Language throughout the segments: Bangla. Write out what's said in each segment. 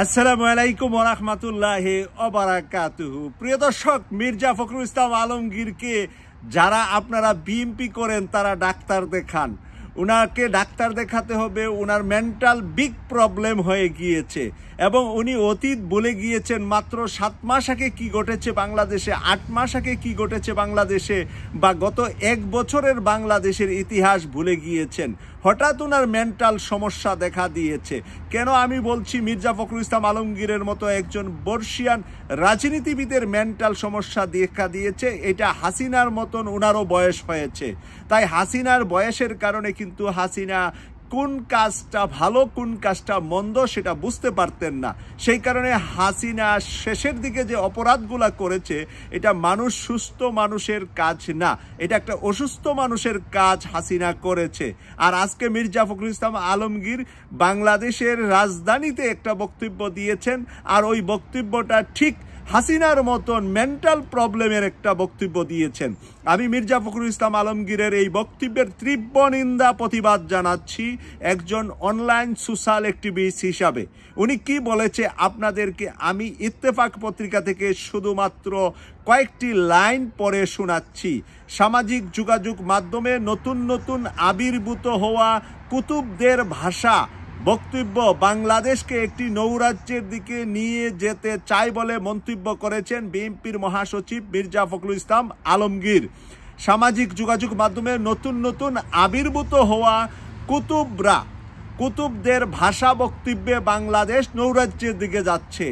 আসসালামু আলাইকুম ওয়া রাহমাতুল্লাহি ওয়া বারাকাতুহু। প্রিয় দর্শক, মির্জা ফখরুল ইসলাম আলমগীরকে যারা আপনারা বিএমপি করেন তারা ডাক্তার দেখান। উনাকে ডাক্তার দেখাতে হবে, উনার মেন্টাল বিগ প্রবলেম হয়ে গিয়েছে এবং উনি অতীত ভুলে গিয়েছেন। মাত্র 7 মাস আগে কি ঘটেছে বাংলাদেশে, 8 মাস আগে কি ঘটেছে বাংলাদেশে, বা গত 1 বছরের বাংলাদেশের ইতিহাস ভুলে গিয়েছেন। হঠাৎ উনার মেন্টাল সমস্যা দেখা দিয়েছে। কেন আমি বলছি মির্জা ফখরুল ইসলাম আলমগীরের মতো একজন বর্ষিয়ান রাজনীতিবিদের মেন্টাল সমস্যা দেখা দিয়েছে, এটা হাসিনার মতন উনারও বয়স হয়েছে। তাই হাসিনার বয়সের কারণে কিন্তু হাসিনা কোন কাজটা ভালো কোন কাজটা মন্দ সেটা বুঝতে পারতেন না। সেই কারণে হাসিনা শেষের দিকে যে অপরাধগুলা করেছে, এটা সুস্থ মানুষের কাজ না, এটা একটা অসুস্থ মানুষের কাজ হাসিনা করেছে। আর আজকে মির্জা ফখরুল ইসলাম আলমগীর বাংলাদেশের রাজধানীতে একটা বক্তব্য দিয়েছেন, আর ওই বক্তব্যটা ঠিক হাসিনার মতন মেন্টাল প্রবলেমের একটা বক্তব্য দিয়েছেন। আমি মির্জা ফখরুল ইসলাম আলমগীরের এই বক্তব্যের তীব্র নিন্দা প্রতিবাদ জানাচ্ছি একজন অনলাইন সোশ্যাল অ্যাক্টিভিস্ট হিসাবে। উনি কি বলেছে আপনাদেরকে আমি ইত্তেফাক পত্রিকা থেকে শুধুমাত্র কয়েকটি লাইন পড়ে শোনাচ্ছি। সামাজিক যোগাযোগ মাধ্যমে নতুন নতুন আবির্ভূত হওয়া কুতুবদের ভাষা বক্তব্য বাংলাদেশকে একটি নৌরাজ্যের দিকে নিয়ে যেতে চায় বলে মন্তব্য করেছেন বিএনপির মহাসচিব মির্জা ফখরুল ইসলাম আলমগীর। সামাজিক যোগাযোগ মাধ্যমে নতুন নতুন আবির্ভূত হওয়া কুতুবদের ভাষা বক্তব্যে বাংলাদেশ নৌরাজ্যের দিকে যাচ্ছে।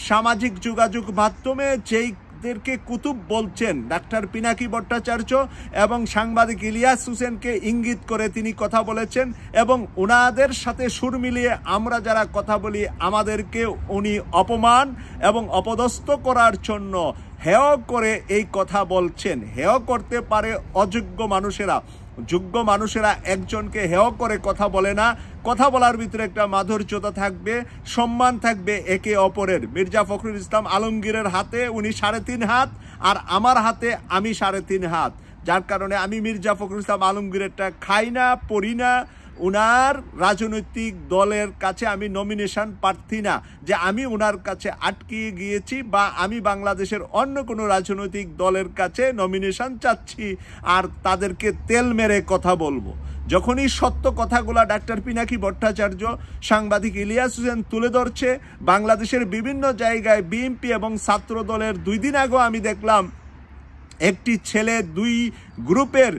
সামাজিক যোগাযোগ মাধ্যমে যেইদেরকে কুতুব বলছেন ডাক্তার পিনাকি ভট্টাচার্য এবং সাংবাদিক ইলিয়াস হোসেনকে ইঙ্গিত করে তিনি কথা বলেছেন, এবং ওনাদের সাথে সুর মিলিয়ে আমরা যারা কথা বলি আমাদেরকে উনি অপমান এবং অপদস্থ করার জন্য হেয় করে এই কথা বলছেন। হেয় করতে পারে অযোগ্য মানুষেরা, যোগ্য মানুষেরা একজনকে হেয় করে কথা বলে না। কথা বলার ভিতরে একটা মাধুর্যতা থাকবে, সম্মান থাকবে একে অপরের। মির্জা ফখরুল ইসলাম আলমগীরের হাতে উনি 3.5 হাত, আর আমার হাতে আমি 3.5 হাত, যার কারণে আমি মির্জা ফখরুল ইসলাম আলমগীরেরটা খাই না, পড়ি না। উনার রাজনৈতিক দলের কাছে আমি নমিনেশন প্রার্থী না যে আমি উনার কাছে আটকিয়ে গিয়েছি, বা আমি বাংলাদেশের অন্য কোনো রাজনৈতিক দলের কাছে নমিনেশন চাচ্ছি আর তাদেরকে তেল মেরে কথা বলবো। যখনই সত্য কথাগুলা ডাক্তার পিনাকি ভট্টাচার্য, সাংবাদিক ইলিয়াস হোসেন তুলে ধরছে, বাংলাদেশের বিভিন্ন জায়গায় বিএনপি এবং ছাত্র দলের 2 দিন আগেও আমি দেখলাম একটি ছেলে 2 গ্রুপের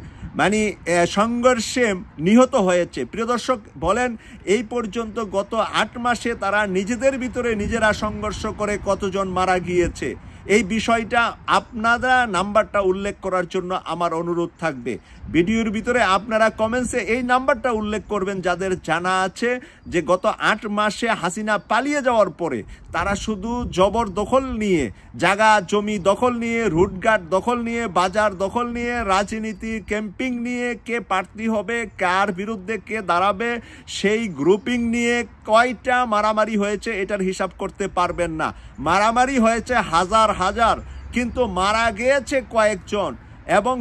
সংঘর্ষে নিহত হয়েছে। প্রিয় দর্শক, বলেন এই পর্যন্ত গত 8 মাসে তারা নিজেদের ভিতরে নিজেরা সংঘর্ষ করে কতজন মারা গিয়েছে। এই বিষয়টা আপনারা নাম্বারটা উল্লেখ করার জন্য আমার অনুরোধ থাকবে। ভিডিওর ভিতরে আপনারা কমেন্টসে এই নাম্বারটা উল্লেখ করবেন যাদের জানা আছে যে গত 8 মাসে হাসিনা পালিয়ে যাওয়ার পরে তারা শুধু জবরদখল নিয়ে, জায়গা জমি দখল নিয়ে, রুটঘাট দখল নিয়ে, বাজার দখল নিয়ে, রাজনীতি ক্যাম্পিং নিয়ে, কে প্রার্থী হবে, কার বিরুদ্ধে কে দাঁড়াবে, সেই গ্রুপিং নিয়ে কয়টা মারামারি হয়েছে এটার হিসাব করতে পারবেন না। মারামারি হয়েছে হাজার হাজার, কিন্তু মারা গিয়েছে কয়েকজন, এবং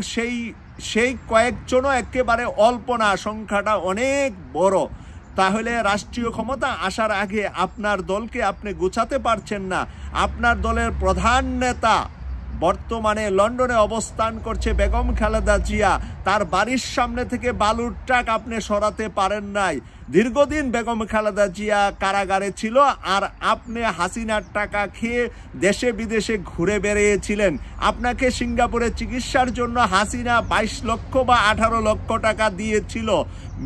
সেই কয়েকজনও একেবারে অল্প না, সংখ্যাটা অনেক বড়। তাহলে রাষ্ট্রীয় ক্ষমতা আসার আগে আপনার দলকে আপনি গুছাতে পারছেন না। আপনার দলের প্রধান নেতা বর্তমানে লন্ডনে অবস্থান করছে বেগম খালেদা জিয়া, তার বাড়ির সামনে থেকে বালুর ট্রাক আপনি সরাতে পারেন নাই। দীর্ঘদিন বেগম খালেদা জিয়া কারাগারে ছিল, আর আপনি হাসিনার টাকা খেয়ে দেশে বিদেশে ঘুরে বেরিয়েছিলেন। আপনাকে সিঙ্গাপুরে চিকিৎসার জন্য হাসিনা 22 লক্ষ বা 18 লক্ষ টাকা দিয়েছিল।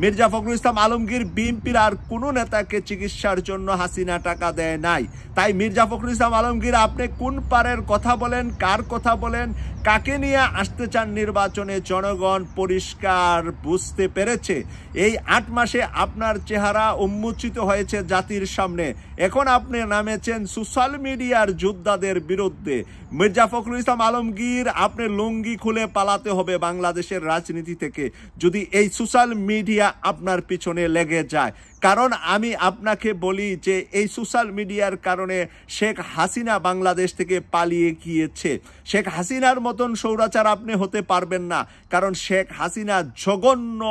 মির্জা ফখরুল ইসলাম আলমগীর বিএনপির আর কোনো নেতাকে চিকিৎসার জন্য হাসিনা টাকা দেয় নাই। তাই মির্জা ফখরুল ইসলাম আলমগীর আপনি কোন পারের কথা বলেন, কার কথা বলেন, কাকে নিয়ে আসতে চান নির্বাচনে, জনগণ পরিষ্কার বুঝতে পেরেছে। এই 8 মাসে আপনার চেহারা উন্মোচিত হয়েছে জাতির সামনে। এখন আপনি নামেছেন সোশ্যাল মিডিয়ার যোদ্ধাদের বিরুদ্ধে। মির্জা ফখরুল ইসলাম আলমগীর, আপনি লুঙ্গি খুলে পালাতে হবে বাংলাদেশের রাজনীতি থেকে যদি এই সোশ্যাল মিডিয়া আপনার পিছনে লেগে যায়। কারণ আমি আপনাকে বলি যে এই সোশ্যাল মিডিয়ার কারণে শেখ হাসিনা বাংলাদেশ থেকে পালিয়ে গিয়েছে। শেখ হাসিনার মতন স্বৈরাচার আপনি হতে পারবেন না, কারণ শেখ হাসিনা জঘন্য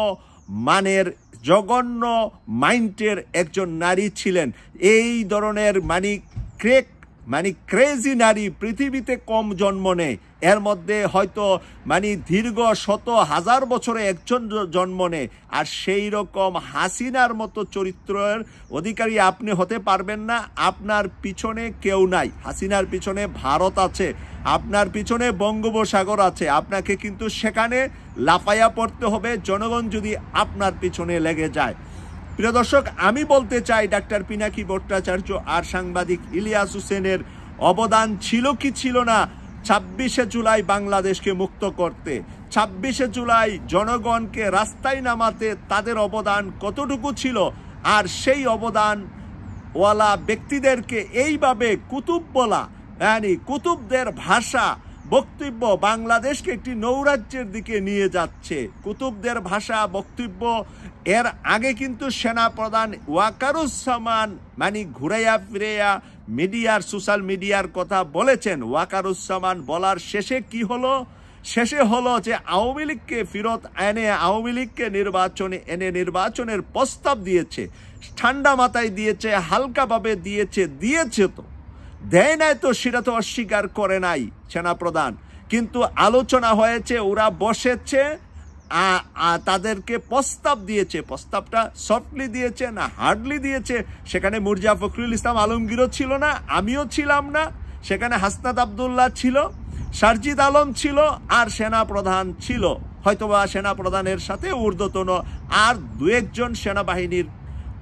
মানের জঘন্য মাইন্ডের একজন নারী ছিলেন। এই ধরনের ক্রেজি নারী পৃথিবীতে কম জন্ম নেয়। এর মধ্যে হয়তো দীর্ঘ শত হাজার বছরে একজন জন্ম নেয়। আর সেই রকম হাসিনার মতো চরিত্রের অধিকারী আপনি হতে পারবেন না। আপনার পিছনে কেউ নাই। হাসিনার পিছনে ভারত আছে, আপনার পিছনে বঙ্গোপসাগর আছে। আপনাকে কিন্তু সেখানে লাফাইয়া পড়তে হবে জনগণ যদি আপনার পিছনে লেগে যায়। প্রিয় দর্শক, আমি বলতে চাই ডাক্তার পিনাকি ভট্টাচার্য আর সাংবাদিক ইলিয়াস হোসেনের অবদান ছিল কি ছিল না 26শে জুলাই বাংলাদেশকে মুক্ত করতে, 26শে জুলাই জনগণকে রাস্তায় নামাতে তাদের অবদান কতটুকু ছিল। আর সেই অবদানওয়ালা ব্যক্তিদেরকে এইভাবে কুতুব বলা, কুতুবদের ভাষা বক্তব্য বাংলাদেশকে একটি নৈরাজ্যের দিকে নিয়ে যাচ্ছে। কুতুবদের ভাষা বক্তব্য। এর আগে কিন্তু সেনা প্রধান ওয়াকারুজ্জামান ঘুরাইয়া ফিরাইয়া সোশ্যাল মিডিয়ার কথা বলেছেন। ওয়াকারুজ্জামান বলার শেষে কি হলো? শেষে হলো যে আওয়ামী লীগকে ফেরত এনে আওয়ামী লীগকে নির্বাচনের প্রস্তাব দিয়েছে। ঠান্ডা মাথায় দিয়েছে, হালকাভাবে দিয়েছে তো দেয় নাই তো, সেটা তো অস্বীকার করে নাই সেনাপ্রধান। কিন্তু আলোচনা হয়েছে, ওরা বসেছে, তাদেরকে প্রস্তাব দিয়েছে। প্রস্তাবটা সফটলি দিয়েছে না হার্ডলি দিয়েছে? সেখানে মির্জা ফখরুল ইসলাম আলমগীরও ছিল না, আমিও ছিলাম না। সেখানে হাসনাত আবদুল্লাহ ছিল, সারজিদ আলম ছিল, আর সেনাপ্রধান ছিল। হয়তোবা সেনাপ্রধানের সাথে ঊর্ধ্বতন আর দু একজন সেনাবাহিনীর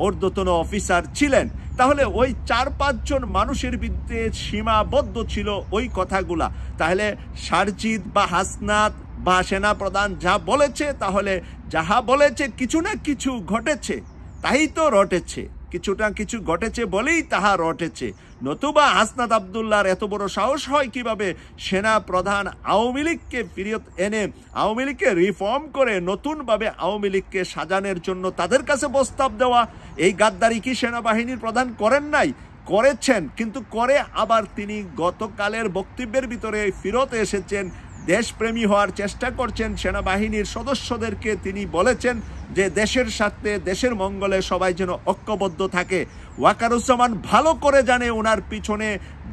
ঊর্ধ্বতন অফিসার ছিলেন। তাহলে ওই 4-5 জন মানুষের বিরুদ্ধে সীমাবদ্ধ ছিল ওই কথাগুলা। তাহলে সারজিদ বা হাসনাত বা সেনাপ্রধান যা বলেছে, তাহলে যাহা বলেছে কিছু না কিছু ঘটেছে, তাই তো রটেছে। কিছুটা কিছু ঘটেছে বলেই তাহা রটেছে। নতুবা হাসনাত আবদুল্লাহর এত বড় সাহস হয় কিভাবে সেনা প্রধান আওয়ামী লীগকে ফিরিয়ে এনে আওয়ামী লীগকে রিফর্ম করে নতুনভাবে আওয়ামী লীগকে সাজানোর জন্য তাদের কাছে প্রস্তাব দেওয়া? এই গাদ্দারি কি সেনাবাহিনীর প্রধান করেন নাই? করেছেন। কিন্তু করে আবার তিনি গতকালের বক্তব্যের ভিতরে ফিরত এসেছেন, দেশপ্রেমী হওয়ার চেষ্টা করছেন। সেনাবাহিনীর সদস্যদেরকে তিনি বলেছেন যে দেশের স্বার্থে দেশের মঙ্গলে সবাই যেন ঐক্যবদ্ধ থাকে। ওয়াকারুজ্জামান ভালো করে জানে ওনার পিছনে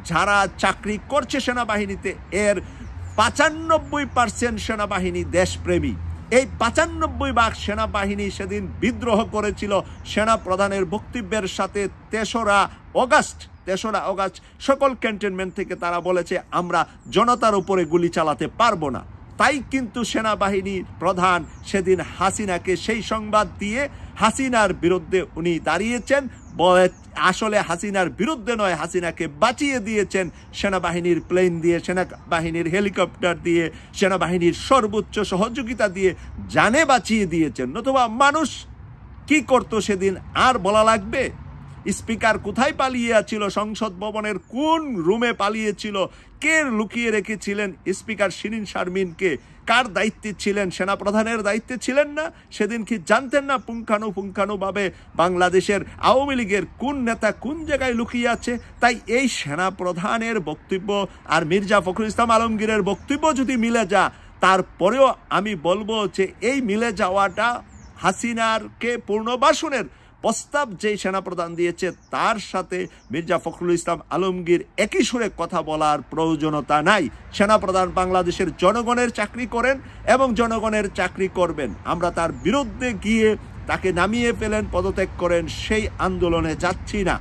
যারা চাকরি করছে সেনাবাহিনীতে, এর 95% সেনাবাহিনী দেশপ্রেমী। এই 95% সেনাবাহিনী সেদিন বিদ্রোহ করেছিল সেনা প্রধানের বক্তব্যের সাথে। 3রা অগাস্ট সকল ক্যান্টনমেন্ট থেকে তারা বলেছে আমরা জনতার উপরে গুলি চালাতে পারবো না। তাই কিন্তু সেনাবাহিনীর প্রধান সেদিন হাসিনাকে সেই সংবাদ দিয়ে হাসিনার বিরুদ্ধে উনি দাঁড়িয়েছেন। আসলে হাসিনার বিরুদ্ধে নয়, হাসিনাকে বাঁচিয়ে দিয়েছেন সেনাবাহিনীর প্লেন দিয়ে, সেনাবাহিনীর হেলিকপ্টার দিয়ে, সেনাবাহিনীর সর্বোচ্চ সহযোগিতা দিয়ে জানে বাঁচিয়ে দিয়েছেন। নতুবা মানুষ কি করতো সেদিন আর বলা লাগবে? স্পিকার কোথায় পালিয়েছিল? সংসদ ভবনের কোন রুমে পালিয়েছিল? কে লুকিয়ে রেখেছিলেন স্পিকার শিরিন শারমিনকে? কার দায়িত্বে ছিলেন? সেনাপ্রধানের দায়িত্বে ছিলেন না? সেদিন কি জানতেন না পুঙ্খানুপুঙ্খানুভাবে বাংলাদেশের আওয়ামী লীগের কোন নেতা কোন জায়গায় লুকিয়ে আছে? তাই এই সেনাপ্রধানের বক্তব্য আর মির্জা ফখরুল ইসলাম আলমগীরের বক্তব্য যদি মিলে যা, তারপরেও আমি বলবো যে এই মিলে যাওয়াটা হাসিনারকে পুনর্বাসনের প্রস্তাব যেই সেনাপ্রধান দিয়েছে তার সাথে মির্জা ফখরুল ইসলাম আলমগীর একই সুরে কথা বলার প্রয়োজনীয়তা নাই। সেনাপ্রধান বাংলাদেশের জনগণের চাকরি করেন এবং জনগণের চাকরি করবেন। আমরা তার বিরুদ্ধে গিয়ে তাকে নামিয়ে ফেলেন, পদত্যাগ করেন, সেই আন্দোলনে যাচ্ছি না।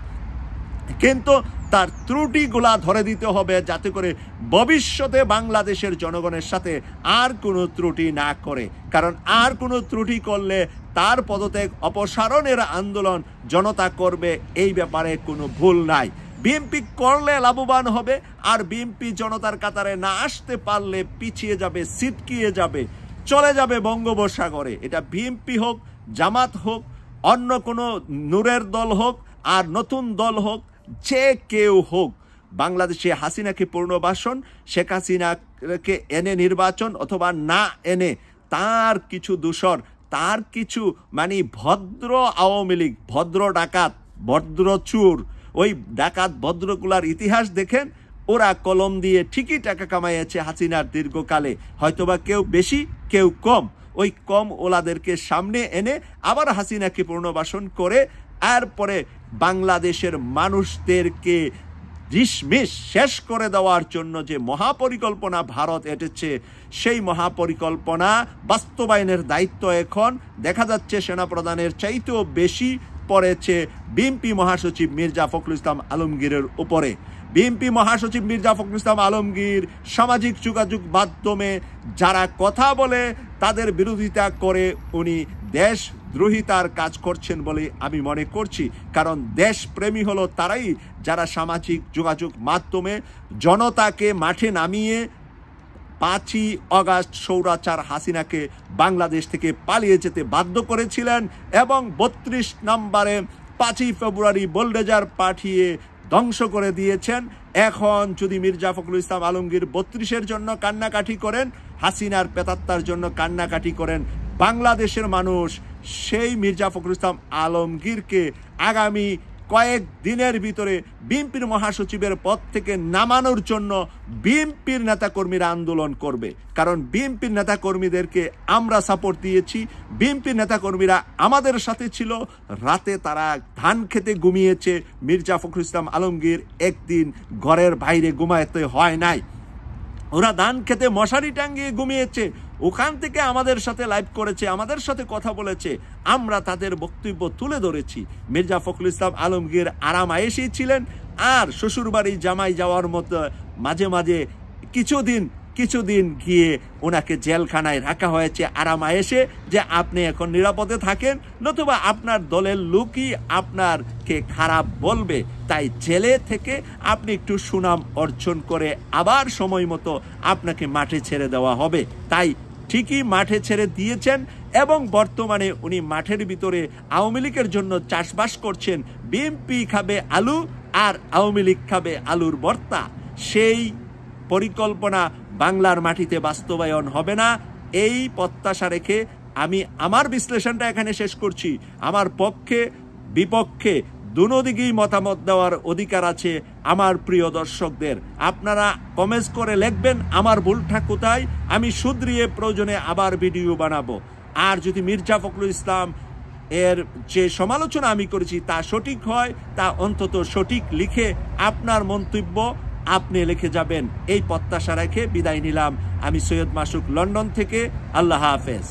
কিন্তু তার ত্রুটিগুলা ধরে দিতে হবে যাতে করে ভবিষ্যতে বাংলাদেশের জনগণের সাথে আর কোনো ত্রুটি না করে। কারণ আর কোনো ত্রুটি করলে তার পদত্যাগ অপসারণের আন্দোলন জনতা করবে, এই ব্যাপারে কোনো ভুল নাই। বিএনপি করলে লাভবান হবে, আর বিএনপি জনতার কাতারে না আসতে পারলে পিছিয়ে যাবে, ছিটকিয়ে যাবে, চলে যাবে বঙ্গোপসাগরে। এটা বিএনপি হোক, জামাত হোক, অন্য কোনো নূরের দল হোক, আর নতুন দল হোক, যে কেউ হোক, বাংলাদেশে হাসিনাকে পুনর্বাসন, শেখ হাসিনাকে এনে নির্বাচন অথবা না এনে তার কিছু দূষর, তার কিছু ভদ্র আওয়ামী লীগ, ভদ্র ডাকাত, ভদ্র চোর, ওই ডাকাত ভদ্রগুলার ইতিহাস দেখেন। ওরা কলম দিয়ে ঠিকই টাকা কামাইয়েছে হাসিনার দীর্ঘকালে, হয়তোবা কেউ বেশি কেউ কম। ওই কম ওলাদেরকে সামনে এনে আবার হাসিনাকে পুনর্বাসন করে এরপরে বাংলাদেশের মানুষদেরকে ডিসমিস শেষ করে দেওয়ার জন্য যে মহাপরিকল্পনা ভারত এঁটেছে, সেই মহাপরিকল্পনা বাস্তবায়নের দায়িত্ব এখন দেখা যাচ্ছে সেনাপ্রধানের চাইতেও বেশি পড়েছে বিএনপি মহাসচিব মির্জা ফখরুল ইসলাম আলমগীরের উপরে। বিএনপি মহাসচিব মির্জা ফখরুল ইসলাম আলমগীর সামাজিক যোগাযোগ মাধ্যমে যারা কথা বলে তাদের বিরোধিতা করে উনি দেশদ্রোহিতার কাজ করছেন বলে আমি মনে করছি। কারণ দেশপ্রেমী হলো তারাই যারা সামাজিক যোগাযোগ মাধ্যমে জনতাকে মাঠে নামিয়ে 5ই অগাস্ট স্বৈরাচার হাসিনাকে বাংলাদেশ থেকে পালিয়ে যেতে বাধ্য করেছিলেন এবং 32 নম্বরে 5ই ফেব্রুয়ারি বোলডোজার পাঠিয়ে ধ্বংস করে দিয়েছেন। এখন যদি মির্জা ফখরুল ইসলাম আলমগীর 32-এর জন্য কান্নাকাটি করেন, হাসিনার প্রেতাত্মার জন্য কান্নাকাটি করেন, বাংলাদেশের মানুষ সেই মির্জা ফখরুল ইসলাম আলমগীরকে আগামী কয়েক দিনের ভিতরে বিএনপির মহাসচিবের পদ থেকে নামানোর জন্য বিএনপির নেতাকর্মীরা আন্দোলন করবে। কারণ বিএনপির নেতাকর্মীদেরকে আমরা সাপোর্ট দিয়েছি, বিএনপির নেতাকর্মীরা আমাদের সাথে ছিল। রাতে তারা ধান খেতে ঘুমিয়েছে, মির্জা ফখরুল ইসলাম আলমগীর একদিন ঘরের বাইরে ঘুমাতে হয় নাই, ওরা ধান খেতে মশারি টাঙ্গিয়ে ঘুমিয়েছে। ওখান থেকে আমাদের সাথে লাইভ করেছে, আমাদের সাথে কথা বলেছে, আমরা তাদের বক্তব্য তুলে ধরেছি। মির্জা ফখরুল ইসলাম আলমগীর আরাম আয়েশেই ছিলেন, আর শ্বশুরবাড়ি জামাই যাওয়ার মতো মাঝে মাঝে কিছুদিন গিয়ে ওনাকে জেলখানায় রাখা হয়েছে আরাম আয়েশে, যে আপনি এখন নিরাপদে থাকেন, নতুবা আপনার দলের লোকই আপনারকে খারাপ বলবে। তাই জেলে থেকে আপনি একটু সুনাম অর্জন করে আবার সময় মতো আপনাকে মাঠে ছেড়ে দেওয়া হবে। তাই ঠিকই মাঠে ছেড়ে দিয়েছেন এবং বর্তমানে উনি মাঠের ভিতরে আওয়ামী লীগের জন্য চাষবাস করছেন। বিএনপি খাবে আলু আর আওয়ামী লীগ খাবে আলুর ভর্তা। সেই পরিকল্পনা বাংলার মাটিতে বাস্তবায়ন হবে না, এই প্রত্যাশা রেখে আমি আমার বিশ্লেষণটা এখানে শেষ করছি। আমার পক্ষে বিপক্ষে দুদিকেই মতামত দেওয়ার অধিকার আছে আমার প্রিয় দর্শকদের। আপনারা কমেন্টস করে লিখবেন আমার ভুলটা কোথায়, আমি শুধরিয়ে প্রয়োজনে আবার ভিডিও বানাবো। আর যদি মির্জা ফখরুল ইসলাম এর যে সমালোচনা আমি করেছি তা সঠিক হয়, তা অন্তত সঠিক লিখে আপনার মন্তব্য আপনি লিখে যাবেন, এই প্রত্যাশা রেখে বিদায় নিলাম। আমি সৈয়দ মাসুক, লন্ডন থেকে। আল্লাহ হাফেজ।